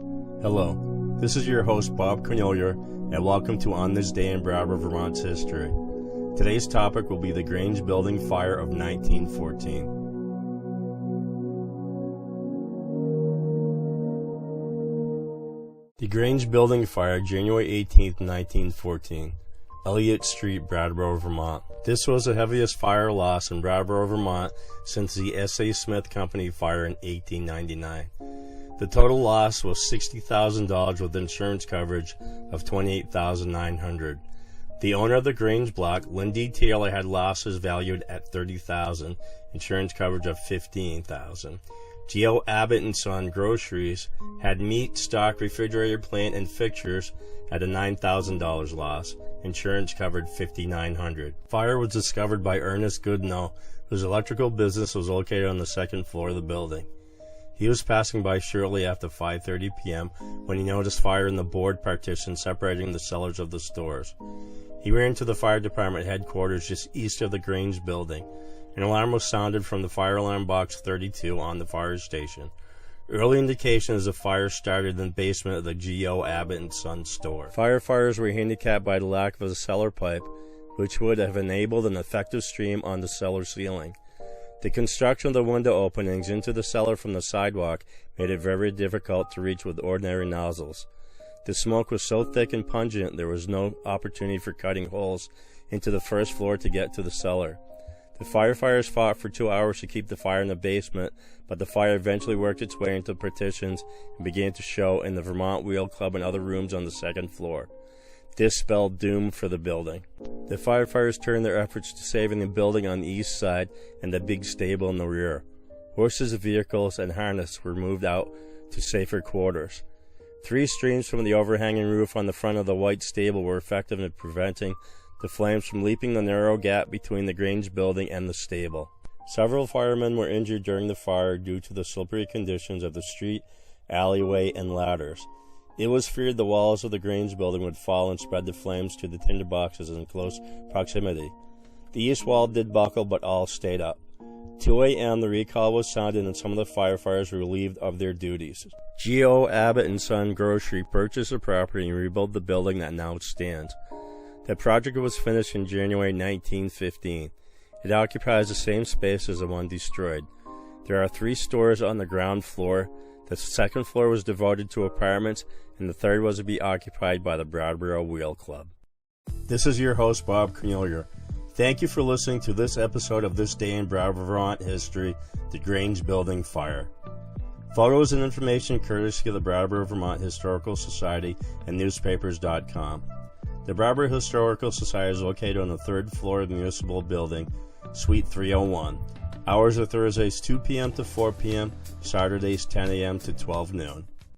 Hello, this is your host Bob Cornelier, and welcome to On This Day in Brattleboro Vermont's History. Today's topic will be the Grange Building fire of 1914. The Grange Building fire, January 18, 1914. Elliott Street, Brattleboro, Vermont. This was the heaviest fire loss in Brattleboro, Vermont since the S.A. Smith Company fire in 1899. The total loss was $60,000 with insurance coverage of $28,900. The owner of the Grange block, Lindy Taylor, had losses valued at $30,000, insurance coverage of $15,000. G.O. Abbott and Son Groceries had meat, stock, refrigerator, plant, and fixtures at a $9,000 loss. Insurance covered $5,900. Fire was discovered by Ernest Goodnow, whose electrical business was located on the second floor of the building. He was passing by shortly after 5:30 p.m. when he noticed fire in the board partition separating the cellars of the stores. He ran to the fire department headquarters just east of the Grange Building. An alarm was sounded from the fire alarm box 32 on the fire station. Early indications of fire started in the basement of the G.O. Abbott and Son store. Firefighters were handicapped by the lack of a cellar pipe, which would have enabled an effective stream on the cellar ceiling. The construction of the window openings into the cellar from the sidewalk made it very difficult to reach with ordinary nozzles. The smoke was so thick and pungent there was no opportunity for cutting holes into the first floor to get to the cellar. The firefighters fought for 2 hours to keep the fire in the basement, but the fire eventually worked its way into partitions and began to show in the Vermont Wheel Club and other rooms on the second floor. This spelled doom for the building. The firefighters turned their efforts to saving the building on the east side and the big stable in the rear. Horses, vehicles, and harness were moved out to safer quarters. 3 streams from the overhanging roof on the front of the white stable were effective in preventing the flames from leaping the narrow gap between the Grange Building and the stable. Several firemen were injured during the fire due to the slippery conditions of the street, alleyway, and ladders. It was feared the walls of the Grange Building would fall and spread the flames to the tinderboxes in close proximity. The east wall did buckle, but all stayed up. 2 a.m. the recall was sounded and some of the firefighters were relieved of their duties. G.O. Abbott and Son Grocery purchased the property and rebuilt the building that now stands. The project was finished in January 1915. It occupies the same space as the one destroyed. There are 3 stores on the ground floor. The second floor was devoted to apartments, and the third was to be occupied by the Brattleboro Wheel Club. This is your host, Bob Cornelier. Thank you for listening to this episode of This Day in Brattleboro Vermont History, the Grange Building Fire. Photos and information courtesy of the Brattleboro Vermont Historical Society and newspapers.com. The Brattleboro Historical Society is located on the 3rd floor of the Municipal Building, Suite 301. Hours are Thursdays 2 p.m. to 4 p.m., Saturdays 10 a.m. to 12 noon.